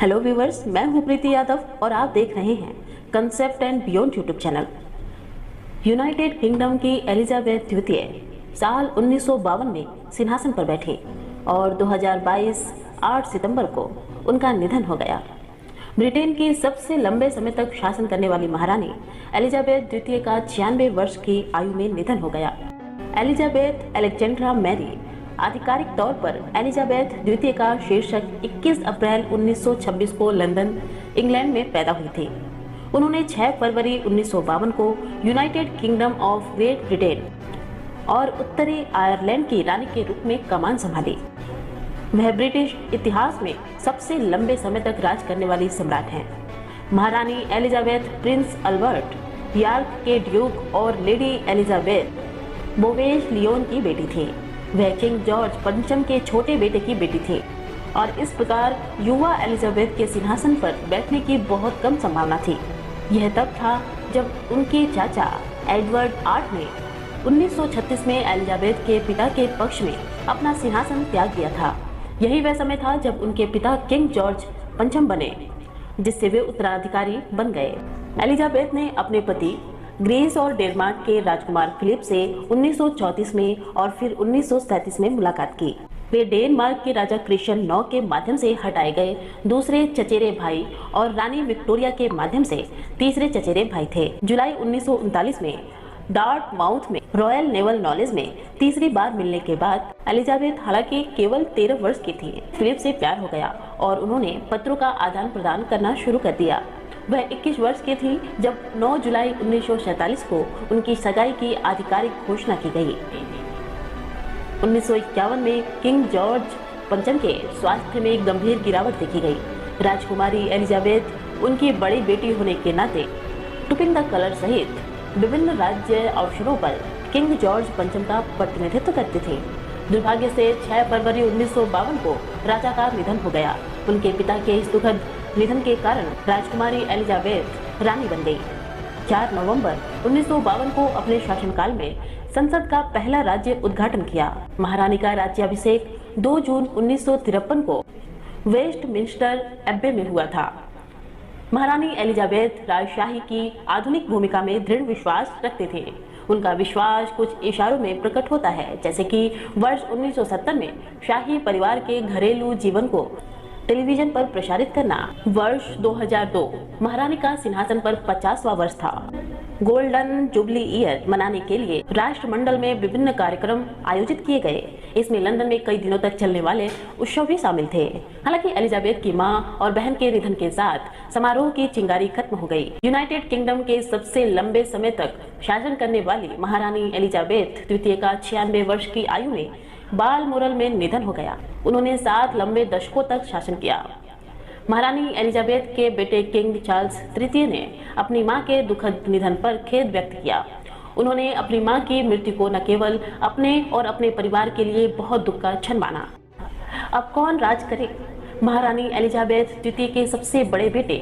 Hello viewers, मैं हूं प्रीति यादव और आप देख रहे हैं concept and beyond YouTube channel. United kingdom की एलिजाबेथ द्वितीय साल 1952 में सिंहासन पर बैठी और 2022 8 सितंबर को उनका निधन हो गया। ब्रिटेन की सबसे लंबे समय तक शासन करने वाली महारानी एलिजाबेथ द्वितीय का 96 वर्ष की आयु में निधन हो गया। एलिजाबेथ अलेक्जेंड्रा मैरी आधिकारिक तौर पर एलिजाबेथ द्वितीय का शीर्षक 21 अप्रैल 1926 को लंदन, इंग्लैंड में पैदा हुई थी। उन्होंने 6 फरवरी 1952 को United kingdom of great Britain और उत्तरी आयरलैंड की रानी के रूप में कमान संभाली। वह ब्रिटिश इतिहास में सबसे लंबे समय तक राज करने वाली सम्राट हैं। महारानी एलिजाबेथ प्रिंस अल्बर्ट यॉर्क के ड्यूक और लेडी एलिजाबेथ बोवेज लियोन की बेटी थी। वह किंग जॉर्ज पंचम के छोटे बेटे की बेटी थी और इस प्रकार युवा एलिजाबेथ के सिंहासन पर बैठने की बहुत कम संभावना थी। यह तब था जब उनके चाचा एडवर्ड 8 ने 1936 में एलिजाबेथ के पिता के पक्ष में अपना सिंहासन त्याग दिया था। यही वह समय था जब उनके पिता किंग जॉर्ज पंचम बने, जिससे वे उत्तराधिकारी बन गए। एलिजाबेथ ने अपने पति ग्रीस और डेनमार्क के राजकुमार फिलिप से 1934 में और फिर 1937 में मुलाकात की। वे डेनमार्क के राजा क्रिश्चियन 9 के माध्यम से हटाए गए दूसरे चचेरे भाई और रानी विक्टोरिया के माध्यम से तीसरे चचेरे भाई थे। जुलाई 1939 में डार्टमाउथ में रॉयल नेवल नॉलेज में तीसरी बार मिलने के बाद एलिजाबेथ हालांकि केवल 13 वर्ष की थी, फिलिप से प्यार हो गया और उन्होंने पत्रों का आदान प्रदान करना शुरू कर दिया। वह 21 वर्ष की थी जब 9 जुलाई 1947 को उनकी सगाई की आधिकारिक घोषणा की गई। 1951 में किंग जॉर्ज पंचम के स्वास्थ्य में गंभीर गिरावट देखी गई। राजकुमारी एलिजाबेथ उनकी बड़ी बेटी होने के नाते टुपिंग द कलर सहित विभिन्न राज्य अवसरों पर किंग जॉर्ज पंचम का प्रतिनिधित्व करती थी। दुर्भाग्य से 6 फरवरी 1952 को राजा का निधन हो गया। उनके पिता के इस दुखद निधन के कारण राजकुमारी एलिजाबेथ रानी बन गई। 4 नवंबर 1952 को अपने शासनकाल में संसद का पहला राज्य उद्घाटन किया। महारानी का राज्याभिषेक 2 जून 1953 को वेस्टमिंस्टर एब्बे में हुआ था। महारानी एलिजाबेथ राजशाही की आधुनिक भूमिका में दृढ़ विश्वास रखते थे। उनका विश्वास कुछ इशारों में प्रकट होता है, जैसे कि वर्ष 1970 में शाही परिवार के घरेलू जीवन को टेलीविजन पर प्रसारित करना। वर्ष 2002 महारानी का सिंहासन पर 50वां वर्ष था। गोल्डन जुबली ईयर मनाने के लिए राष्ट्रमंडल में विभिन्न कार्यक्रम आयोजित किए गए। इसमें लंदन में कई दिनों तक चलने वाले उत्सव भी शामिल थे। हालांकि एलिजाबेथ की मां और बहन के निधन के साथ समारोह की चिंगारी खत्म हो गई। यूनाइटेड किंगडम के सबसे लंबे समय तक शासन करने वाली महारानी एलिजाबेथ द्वितीय का 96 वर्ष की आयु में बालमोरल में निधन हो गया। उन्होंने 7 लंबे दशकों तक शासन किया। महारानी एलिजाबेथ के बेटे किंग चार्ल्स तृतीय ने अपनी मां के दुखद निधन पर खेद व्यक्त किया। उन्होंने अपनी मां की मृत्यु को न केवल अपने और अपने परिवार के लिए बहुत दुख का क्षण माना। अब कौन राज करे? महारानी एलिजाबेथ द्वितीय के सबसे बड़े बेटे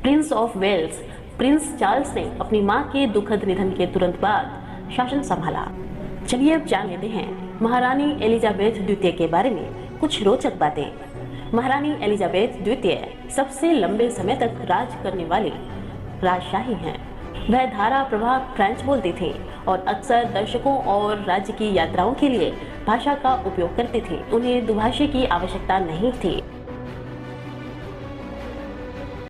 Prince of Wales Prince Charles ने अपनी मां के दुखद निधन के तुरंत बाद शासन संभाला। चलिए अब जान लेते हैं महारानी एलिजाबेथ द्वितीय के बारे में कुछ रोचक बातें। महारानी एलिजाबेथ द्वितीय सबसे लंबे समय तक राज करने वाली राजशाही हैं। वह धारा प्रवाह फ्रेंच बोलती थी और अक्सर दर्शकों और राज्य की यात्राओं के लिए भाषा का उपयोग करती थी। उन्हें दुभाषी की आवश्यकता नहीं थी।